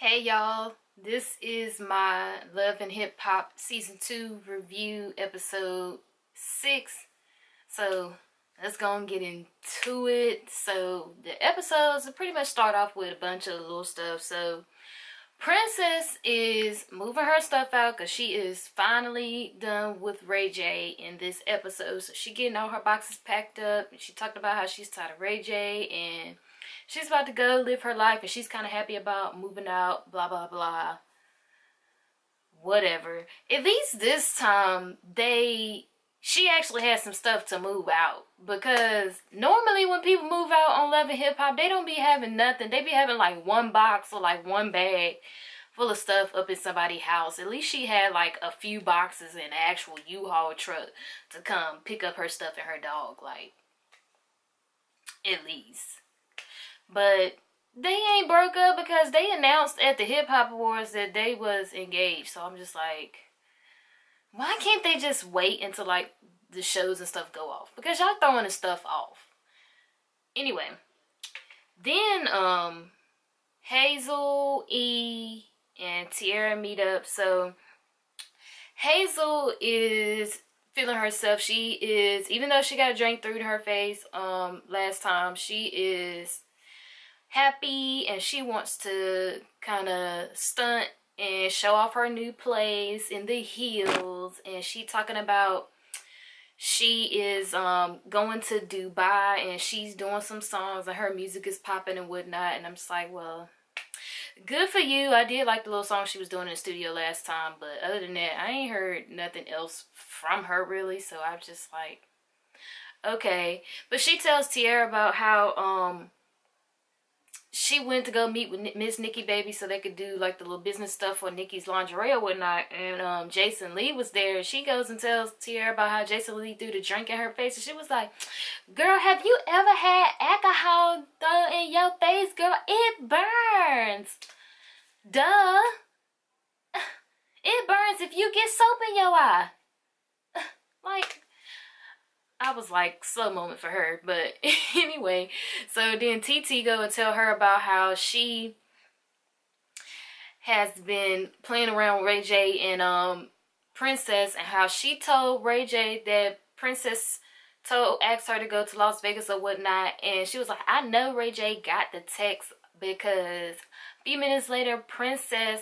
Hey y'all, this is my Love and Hip Hop Season 2 review episode 6. So let's go and get into it. So the episodes pretty much start off with a bunch of little stuff. So Princess is moving her stuff out because she is finally done with Ray J in this episode. So she getting all her boxes packed up. And she talked about how she's tired of Ray J and she's about to go live her life and she's kind of happy about moving out, blah, blah, blah. Whatever. At least this time, she actually has some stuff to move out. Because normally when people move out on Love and Hip Hop, they don't be having nothing. They be having like one box or like one bag full of stuff up in somebody's house. At least she had like a few boxes in an actual U-Haul truck to come pick up her stuff and her dog. Like, at least. But they ain't broke up because they announced at the Hip Hop Awards that they was engaged. So I'm just like, why can't they just wait until like the shows and stuff go off? Because y'all throwing the stuff off. Anyway, then Hazel, E, and Tiara meet up. So Hazel is feeling herself. She is, even though she got a drink through to her face last time, she is happy and she wants to kind of stunt and show off her new place in the hills. And she talking about she is going to Dubai and she's doing some songs and her music is popping and whatnot. And I'm just like, well, good for you. I did like the little song she was doing in the studio last time, but other than that, I ain't heard nothing else from her really. So I'm just like, okay. But she tells Tiara about how she went to go meet with Miss Nikki Baby so they could do like the little business stuff for Nikki's lingerie or whatnot. And Jason Lee was there. She goes and tells Tiara about how Jason Lee threw the drink in her face. And she was like, girl, have you ever had alcohol thrown in your face, girl? It burns. Duh. It burns if you get soap in your eye. Like, I was like, slow moment for her. But anyway, so then TT go and tell her about how she has been playing around with Ray J and Princess, and how she told Ray J that Princess asked her to go to Las Vegas or whatnot. And she was like, I know Ray J got the text because a few minutes later, Princess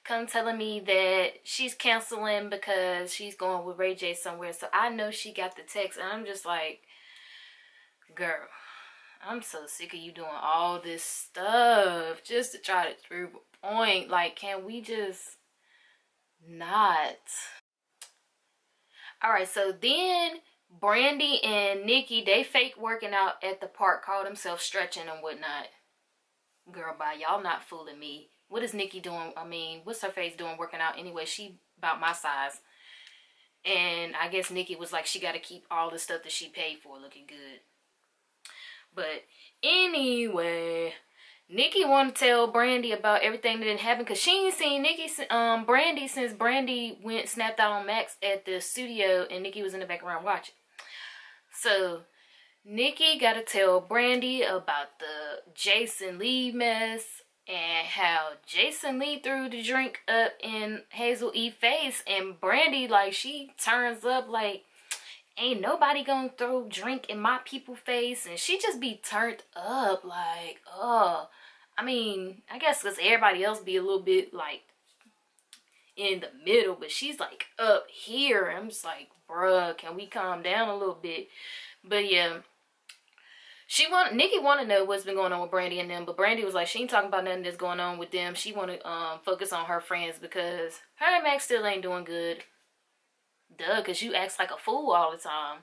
come telling me that she's canceling because she's going with Ray J somewhere. So I know she got the text. And I'm just like, girl, I'm so sick of you doing all this stuff just to try to prove a point. Like, can we just not? Alright, so then Brandy and Nikki, they fake working out at the park, call themselves stretching and whatnot. Girl, bye. Y'all not fooling me. What is Nikki doing? I mean, what's her face doing working out anyway? She about my size. And I guess Nikki was like, she got to keep all the stuff that she paid for looking good. But anyway, Nikki want to tell Brandy about everything that didn't happen because she ain't seen Brandy since Brandy snapped out on Max at the studio and Nikki was in the background watching. So Nikki got to tell Brandy about the Jason Lee mess and how Jason Lee threw the drink up in Hazel E face, and Brandy, like, she turns up like, ain't nobody gonna throw drink in my people face, and she just be turned up like, I mean, I guess because everybody else be a little bit like in the middle, but she's like up here. I'm just like, bruh, can we calm down a little bit? But yeah, Nikki want to know what's been going on with Brandy and them, but Brandy was like, she ain't talking about nothing that's going on with them. She want to focus on her friends because her and Max still ain't doing good. Duh, because you act like a fool all the time.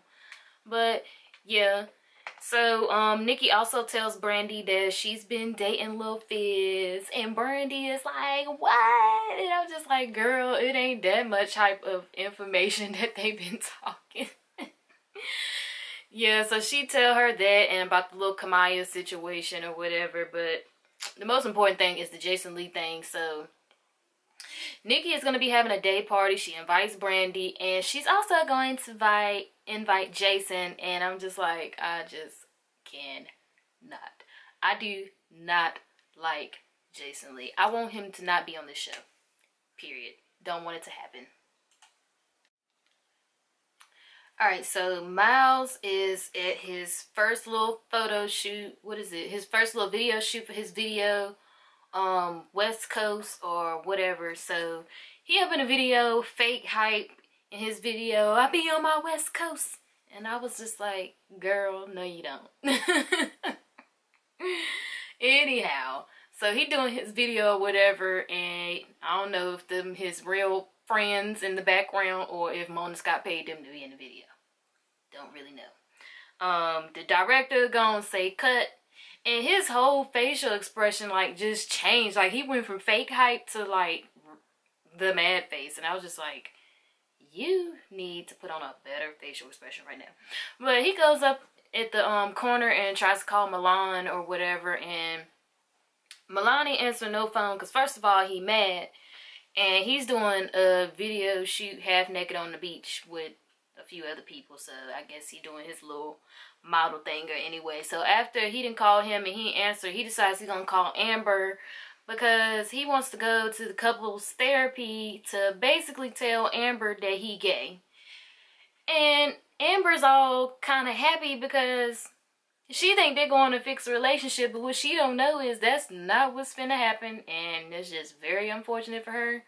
But yeah, so Nikki also tells Brandy that she's been dating Lil Fizz, and Brandy is like, what? And I'm just like, girl, it ain't that much type of information that they've been talking. Yeah, so she tell her that and about the little Kamaya situation or whatever. But the most important thing is the Jason Lee thing. So Nikki is going to be having a day party. She invites Brandy. And she's also going to invite Jason. And I'm just like, I just cannot. I do not like Jason Lee. I want him to not be on this show. Period. Don't want it to happen. Alright, so Miles is at his first little photo shoot. What is it? His first little video shoot for his video. West Coast or whatever. So he up in a video, fake hype in his video. I be on my West Coast. And I was just like, girl, no you don't. Anyhow, so he doing his video or whatever, and I don't know if them his real friends in the background or if Mona Scott paid them to be in the video. Don't really know. The director gonna say cut, and his whole facial expression like just changed. Like he went from fake hype to like the mad face, and I was just like, you need to put on a better facial expression right now. But he goes up at the corner and tries to call Milan or whatever, and Milan ain't answering no phone because first of all he mad, and he's doing a video shoot half naked on the beach with a few other people, so I guess he doing his little model thing or anyway. So after he didn't call him and he ain't answer, he decides he's gonna call Amber because he wants to go to the couples therapy to basically tell Amber that he gay. And Amber's all kind of happy because she think they're going to fix a relationship, but what she don't know is that's not what's finna happen, and it's just very unfortunate for her.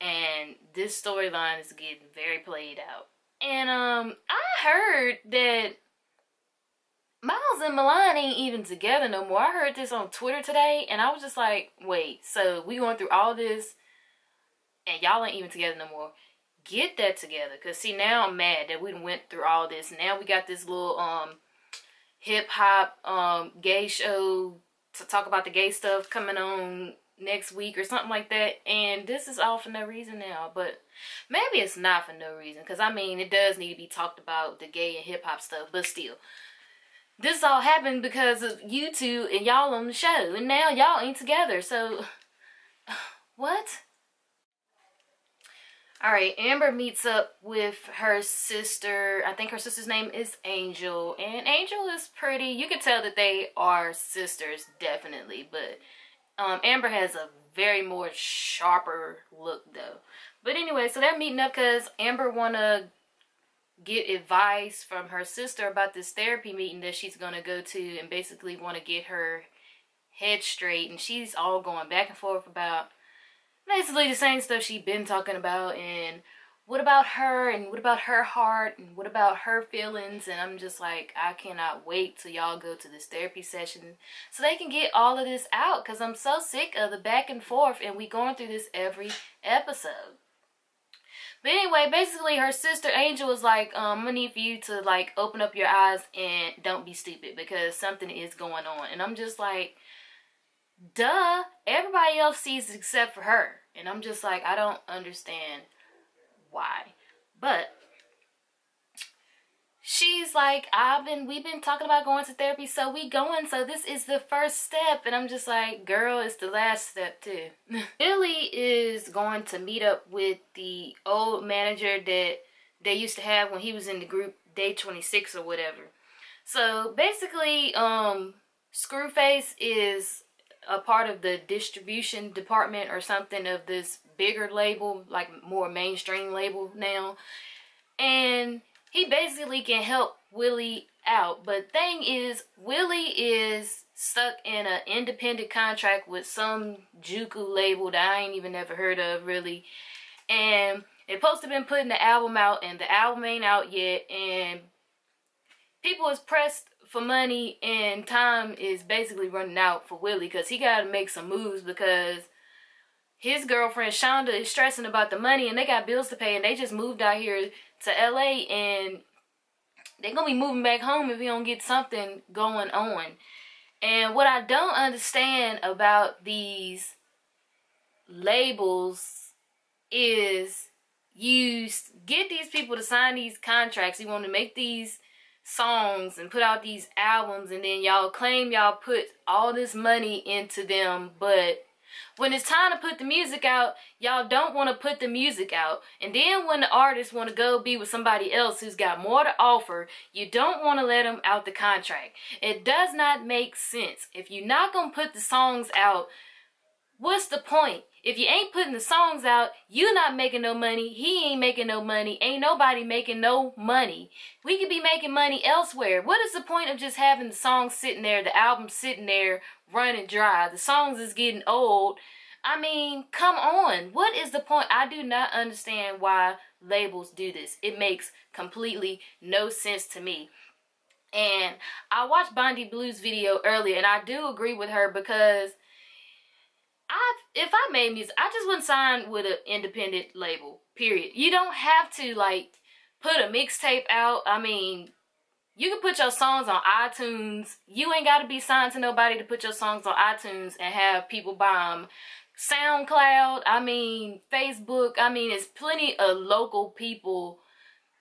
And this storyline is getting very played out. And I heard that Miles and Milan ain't even together no more. I heard this on Twitter today, and I was just like, wait, so we going through all this and y'all ain't even together no more? Get that together. Because see, now I'm mad that we went through all this. Now we got this little hip-hop gay show to talk about the gay stuff coming on next week or something like that, and this is all for no reason now. But maybe it's not for no reason, because I mean it does need to be talked about, the gay and hip-hop stuff, but still, this all happened because of you two and y'all on the show, and now y'all ain't together. So what? Alright, Amber meets up with her sister. I think her sister's name is Angel, and Angel is pretty. You can tell that they are sisters, definitely, but Amber has a very more sharper look though. But anyway, so they're meeting up because Amber want to get advice from her sister about this therapy meeting that she's going to go to, and basically want to get her head straight. And she's all going back and forth about basically the same stuff she's been talking about, and what about her, and what about her heart, and what about her feelings. And I'm just like, I cannot wait till y'all go to this therapy session so they can get all of this out, because I'm so sick of the back and forth, and we going through this every episode. But anyway, basically her sister Angel was like, I'm gonna need for you to like open up your eyes and don't be stupid, because something is going on. And I'm just like, duh, everybody else sees it except for her. And I'm just like, I don't understand why. But she's like, we've been talking about going to therapy, so we going, so this is the first step. And I'm just like, girl, it's the last step too. Billy is going to meet up with the old manager that they used to have when he was in the group Day 26 or whatever. So basically, Screwface is a part of the distribution department or something of this bigger label, like more mainstream label now, and he basically can help Willie out. But thing is, Willie is stuck in an independent contract with some Juku label that I ain't even never heard of really, and they're supposed to been putting the album out, and the album ain't out yet, and people is pressed for money, and time is basically running out for Willie, because he got to make some moves, because his girlfriend Shonda is stressing about the money, and they got bills to pay, and they just moved out here to LA, and they're going to be moving back home if he don't get something going on. And what I don't understand about these labels is you get these people to sign these contracts, you want to make these songs and put out these albums, and then y'all claim y'all put all this money into them, but When it's time to put the music out, y'all don't want to put the music out. And then when the artist want to go be with somebody else who's got more to offer, you don't want to let them out the contract. It does not make sense. If you're not going to put the songs out, what's the point? If you ain't putting the songs out, you not making no money. He ain't making no money. Ain't nobody making no money. We could be making money elsewhere. What is the point of just having the songs sitting there, the album sitting there, running dry? The songs is getting old. I mean, come on. What is the point? I do not understand why labels do this. It makes completely no sense to me. And I watched Bondi Blue's video earlier, and I do agree with her because if I made music, I just wouldn't sign with an independent label, period. You don't have to, like, put a mixtape out. I mean, you can put your songs on iTunes. You ain't got to be signed to nobody to put your songs on iTunes and have people buy them. SoundCloud, I mean, Facebook, I mean, there's plenty of local people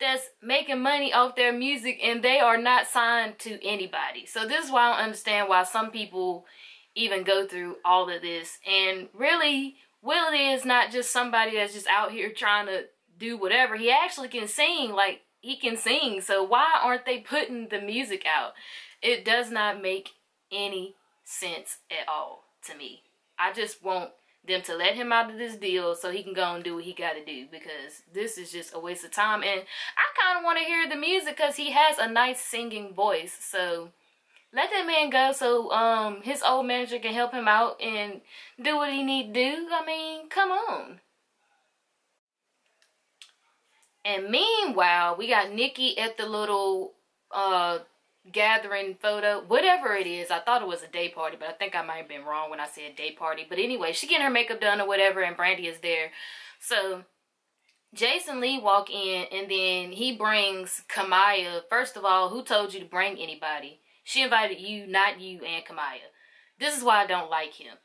that's making money off their music and they are not signed to anybody. So this is why I don't understand why some people even go through all of this. And really, Willie is not just somebody that's just out here trying to do whatever. He actually can sing. Like, he can sing. So why aren't they putting the music out? It does not make any sense at all to me. I just want them to let him out of this deal so he can go and do what he got to do, because this is just a waste of time. And I kind of want to hear the music because he has a nice singing voice. So let that man go so his old manager can help him out and do what he need to do. I mean, come on. And meanwhile, we got Nikki at the little gathering photo, whatever it is. I thought it was a day party, but I think I might have been wrong when I said day party. But anyway, she getting her makeup done or whatever, and Brandy is there. So Jason Lee walk in, and then he brings Kamaya. First of all, who told you to bring anybody? She invited you, not you and Kamaya. This is why I don't like him.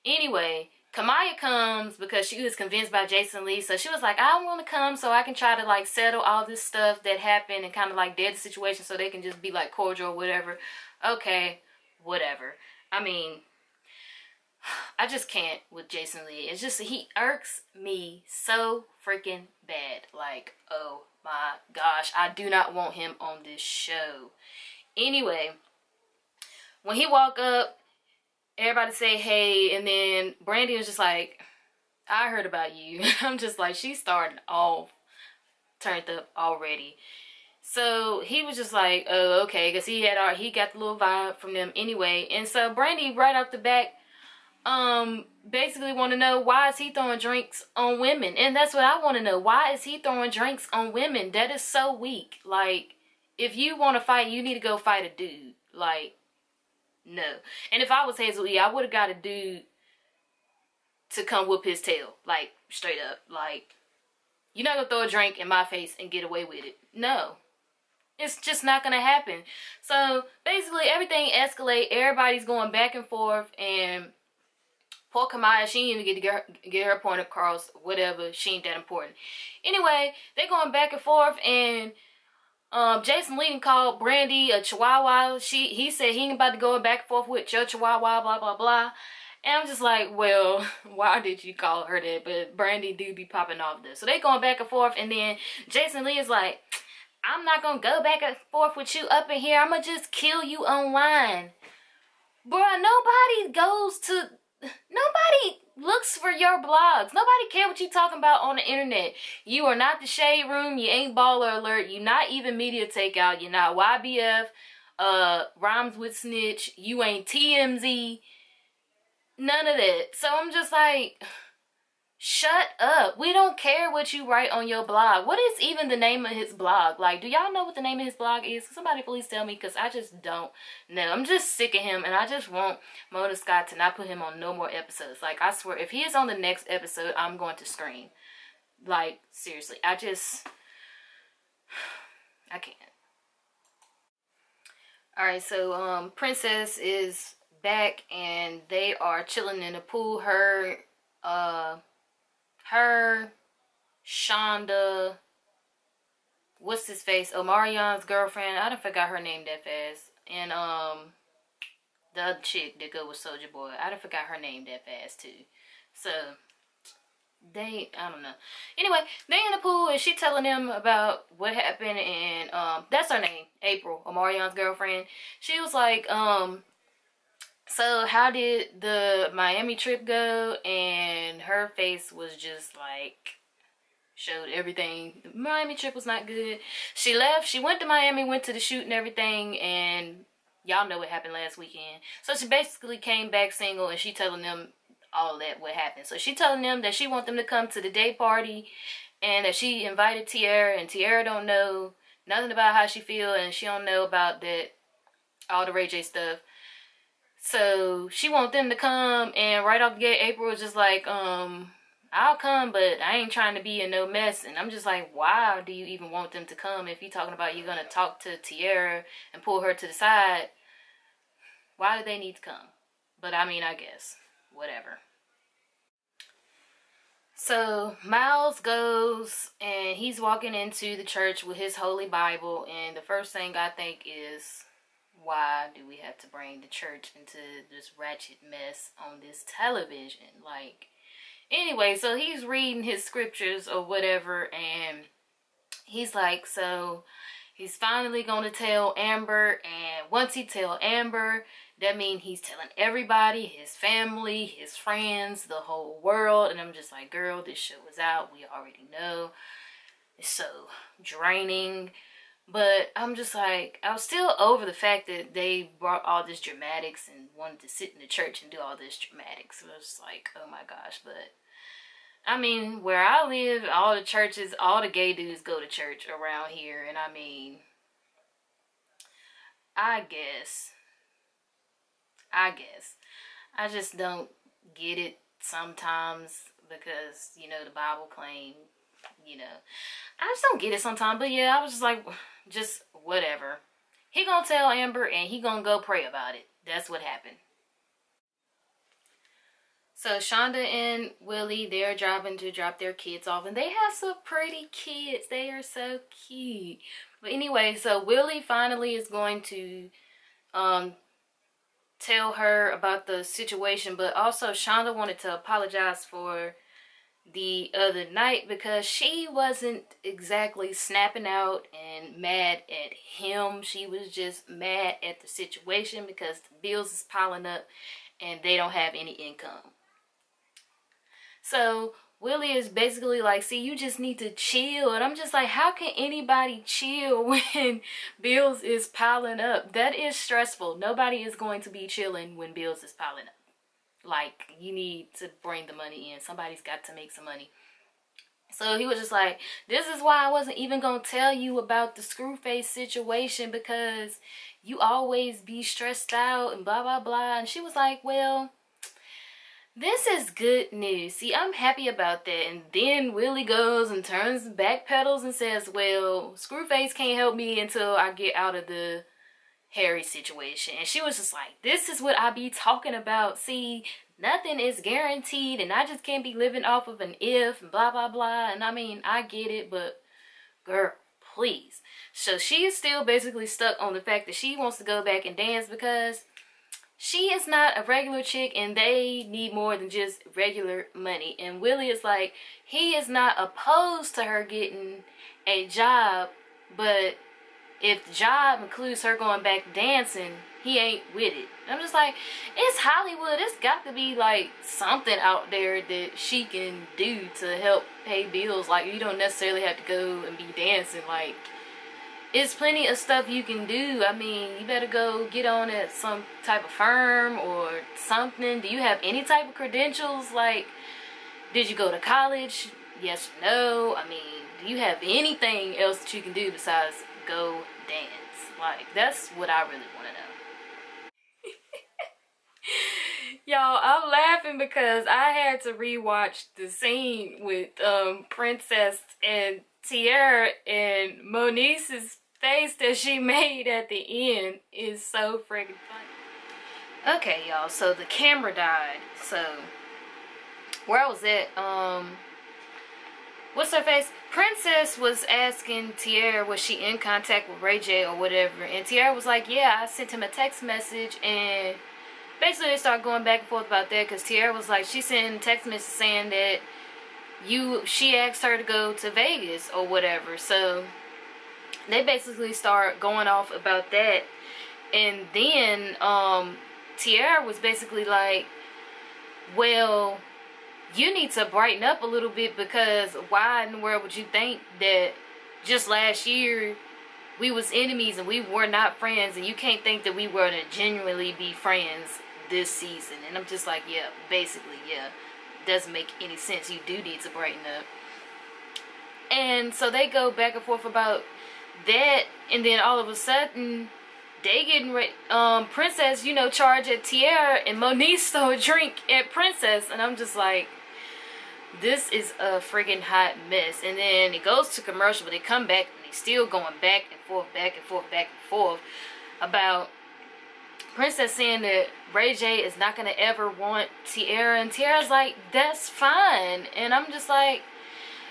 Anyway, Kamaya comes because she was convinced by Jason Lee. So she was like, I want to come so I can try to, like, settle all this stuff that happened and kind of, like, dead the situation so they can just be, like, cordial or whatever. Okay, whatever. I mean, I just can't with Jason Lee. It's just, he irks me so freaking bad. Like, oh my gosh, I do not want him on this show. Anyway, when he walk up, everybody say hey, and then Brandy was just like, I heard about you. I'm just like, she started off turned up already. So he was just like, oh, okay, because he got the little vibe from them anyway. And so Brandy right off the back basically want to know, why is he throwing drinks on women? And that's what I want to know. Why is he throwing drinks on women? That is so weak. Like, if you want to fight, you need to go fight a dude. Like, no. And if I was Hazel E, I would have got a dude to come whoop his tail. Like, straight up. Like, you're not going to throw a drink in my face and get away with it. No. It's just not going to happen. So, basically, everything escalates. Everybody's going back and forth. And poor Kamaya, she didn't even get her point across. Whatever. She ain't that important. Anyway, they're going back and forth. And Jason Lee called Brandy a chihuahua. He said he ain't about to go back and forth with your chihuahua, blah, blah, blah. And I'm just like, well, why did you call her that? But Brandy do be popping off this. So they going back and forth. And then Jason Lee is like, I'm not going to go back and forth with you up in here. I'm going to just kill you online. Bruh, nobody looks for your blogs. Nobody care what you talking about on the internet. You are not the Shade Room. You ain't Baller Alert. You not even Media Takeout. You're not YBF. Rhymes with Snitch. You ain't TMZ. None of that. So I'm just like, shut up. We don't care what you write on your blog. What is even the name of his blog? Like, do y'all know what the name of his blog is? Somebody please tell me, because I just don't know. I'm just sick of him, and I just want Mona Scott to not put him on no more episodes. Like, I swear, if he is on the next episode, I'm going to scream. Like, seriously. I can't. Alright, so, Princess is back, and they are chilling in the pool. Her, Shonda, what's his face, Omarion's girlfriend, I done forgot her name that fast, and the other chick that go with Soulja Boy. I done forgot her name that fast too. So they, I don't know. Anyway, they in the pool and she telling them about what happened, and that's her name, April, Omarion's girlfriend. She was like, so how did the Miami trip go? And her face was just like, showed everything. The Miami trip was not good. She left, she went to Miami, went to the shoot and everything, and y'all know what happened last weekend. So she basically came back single, and she telling them all that what happened. So she telling them that she want them to come to the day party, and that she invited Tierra, and Tierra don't know nothing about how she feel, and she don't know about that, all the Ray J stuff. So she want them to come, and right off the gate, April was just like, I'll come, but I ain't trying to be in no mess. And I'm just like, why do you even want them to come if you're talking about you're going to talk to Tierra and pull her to the side? Why do they need to come? But I mean, I guess, whatever. So Miles goes and he's walking into the church with his holy Bible, and the first thing I think is, why do we have to bring the church into this ratchet mess on this television? Like, anyway, so he's reading his scriptures or whatever, and he's like, so he's finally gonna tell Amber, and once he tell Amber, that means he's telling everybody, his family, his friends, the whole world. And I'm just like, girl, this show is out. We already know. It's so draining. But I'm just like, I was still over the fact that they brought all this dramatics and wanted to sit in the church and do all this dramatics. So I was like, oh my gosh. But I mean, where I live, all the churches, all the gay dudes go to church around here. And I mean, I guess. I just don't get it sometimes because, you know, the Bible claim, you know. I just don't get it sometimes. But yeah, I was just like, just whatever. He gonna tell Amber and he gonna go pray about it. That's what happened. So Shonda and Willie, they're driving to drop their kids off, and they have some pretty kids. They are so cute. But anyway, so Willie finally is going to tell her about the situation, but also Shonda wanted to apologize for the other night because she wasn't exactly snapping out and mad at him. She was just mad at the situation because the bills is piling up and they don't have any income. So Willie is basically like, see, you just need to chill. And I'm just like, how can anybody chill when bills is piling up? That is stressful. Nobody is going to be chilling when bills is piling up. Like, you need to bring the money in. Somebody's got to make some money. So he was just like, this is why I wasn't even going to tell you about the Screwface situation, because you always be stressed out and blah, blah, blah. And she was like, well, this is good news. See, I'm happy about that. And then Willie goes and turns back pedals and says, well, Screwface can't help me until I get out of the Harry situation. And she was just like, this is what I be talking about. See, nothing is guaranteed and I just can't be living off of an if and blah, blah, blah. And I mean, I get it, but girl, please. So she is still basically stuck on the fact that she wants to go back and dance because she is not a regular chick and they need more than just regular money. And Willie is like, he is not opposed to her getting a job, but if the job includes her going back dancing, he ain't with it. I'm just like, it's Hollywood. It's got to be like something out there that she can do to help pay bills. Like, you don't necessarily have to go and be dancing. Like, it's plenty of stuff you can do. I mean, you better go get on at some type of firm or something. Do you have any type of credentials? Like, did you go to college? Yes or no? I mean, do you have anything else that you can do besides go dance? Like, that's what I really want to know. Y'all, I'm laughing because I had to rewatch the scene with Princess and Tierra, and Moniece's face that she made at the end is so freaking funny. Okay, y'all, so the camera died. So where I was at, what's her face? Princess was asking Tierra, was she in contact with Ray J or whatever, and Tierra was like, yeah, I sent him a text message and basically they start going back and forth about that, because Tiara was like, she sent a text message saying that she asked her to go to Vegas or whatever. So they basically start going off about that. And then Tiara was basically like, well, you need to brighten up a little bit, because why in the world would you think that just last year we was enemies and we were not friends, and you can't think that we were to genuinely be friends this season? And I'm just like, yeah, basically, yeah, doesn't make any sense. You do need to brighten up. And so they go back and forth about that, and then all of a sudden they getting ready, Princess, you know, charge at Tiara, and Monique stole a drink at Princess. And I'm just like, this is a friggin' hot mess. And then it goes to commercial, but they come back and they still going back and forth, back and forth, back and forth about Princess saying that Ray J is not going to ever want Tiara. And Tiara's like, that's fine. And I'm just like,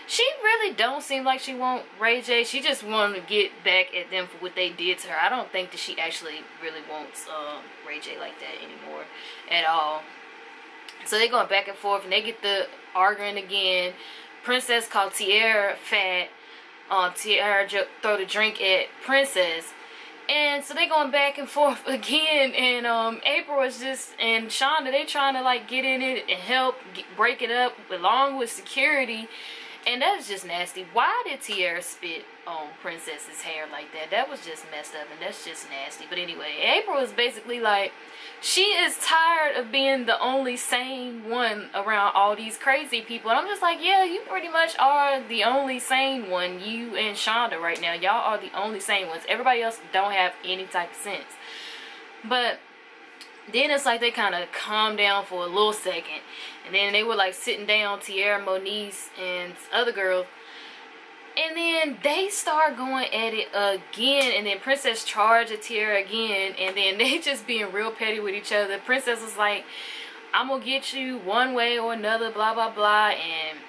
she really don't seem like she want Ray J. She just wanted to get back at them for what they did to her. I don't think that she actually really wants Ray J like that anymore at all. So they going back and forth, and they get the arguing again. Princess called Tiara fat. Tiara throw the drink at Princess. And so they going back and forth again. And April is just, and Shonda, they trying to like get in it and help break it up along with security. And that's just nasty. Why did Tiara spit on Princess's hair like that? That was just messed up, and that's just nasty. But anyway, April is basically like, she is tired of being the only sane one around all these crazy people. And I'm just like, yeah, you pretty much are the only sane one. You and Shonda right now, y'all are the only sane ones. Everybody else don't have any type of sense. But then it's like they kind of calmed down for a little second. And then they were like sitting down, Tiara, Moniece, and other girls. And then they start going at it again. And then Princess charged at Tiara again. And then they just being real petty with each other. Princess was like, I'm going to get you one way or another, blah, blah, blah. And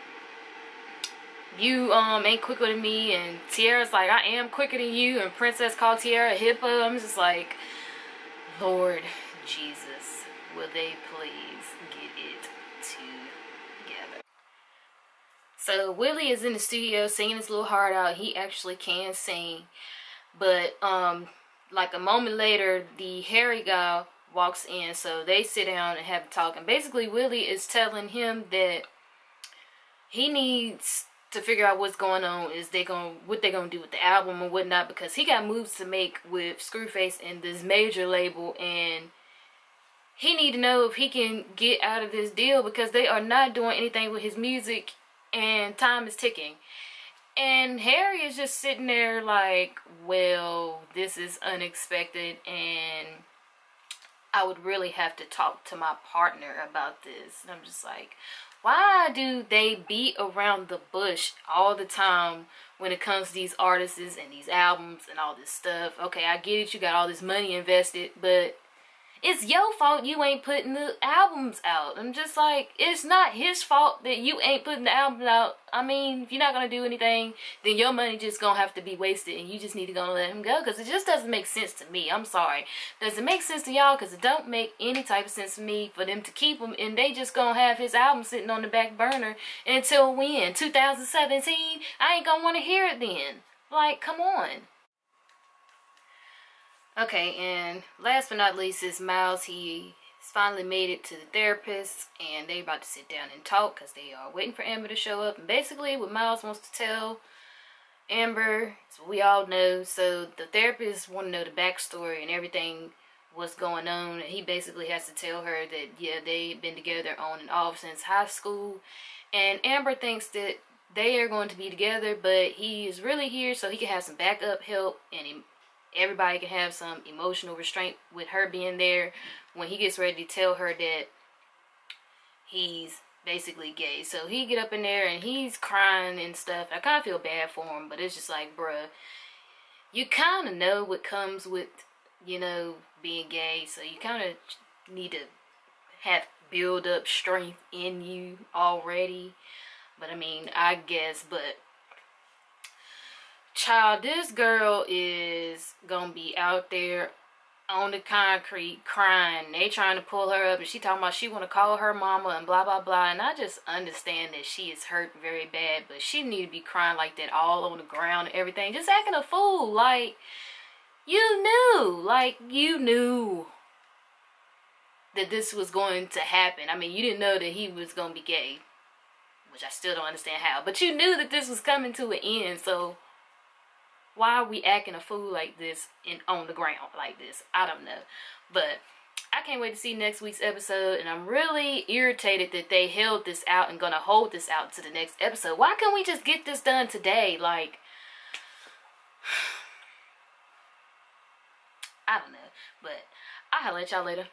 you ain't quicker than me. And Tiara's like, I am quicker than you. And Princess called Tiara a hippo. I'm just like, Lord Jesus, will they please get it together? So Willie is in the studio singing his little heart out. He actually can sing, but like a moment later, the Harry guy walks in. So they sit down and have a talk, and basically Willie is telling him that he needs to figure out what's going on. What they gonna do with the album or whatnot, because he got moves to make with Screwface and this major label, and he need to know if he can get out of this deal, because they are not doing anything with his music and time is ticking. And Harry is just sitting there like, well, this is unexpected, and I would really have to talk to my partner about this. And I'm just like, why do they beat around the bush all the time when it comes to these artists and these albums and all this stuff? Okay, I get it, you got all this money invested, but it's your fault you ain't putting the albums out. I'm just like, it's not his fault that you ain't putting the albums out. I mean, if you're not going to do anything, then your money just going to have to be wasted, and you just need to go and let him go, because it just doesn't make sense to me. I'm sorry. Does it make sense to y'all? Because it don't make any type of sense to me for them to keep him, and they just going to have his album sitting on the back burner until when? 2017? I ain't going to want to hear it then. Like, come on. Okay, and last but not least is Miles. He finally made it to the therapist, and they about to sit down and talk because they are waiting for Amber to show up. And basically what Miles wants to tell Amber is what we all know. So the therapist want to know the backstory and everything, what's going on. And he basically has to tell her that, yeah, they've been together on and off since high school. And Amber thinks that they are going to be together, but he is really here so he can have some backup help, and everybody can have some emotional restraint with her being there when he gets ready to tell her that he's basically gay. So he get up in there and he's crying and stuff. I kind of feel bad for him, but it's just like, bruh, you kind of know what comes with, you know, being gay. So you kind of need to build up strength in you already. But I mean, I guess, but child, this girl is gonna be out there on the concrete crying. They trying to pull her up, and she talking about she want to call her mama and blah blah blah. And I just understand that she is hurt very bad, but she need to be crying like that all on the ground and everything, just acting a fool. Like, you knew that this was going to happen. I mean, you didn't know that he was going to be gay, which I still don't understand how, but you knew that this was coming to an end. So why are we acting a fool like this on the ground like this? I don't know. But I can't wait to see next week's episode, and I'm really irritated that they held this out and gonna hold this out to the next episode. Why can't we just get this done today? Like, I don't know. But I'll holler at y'all later.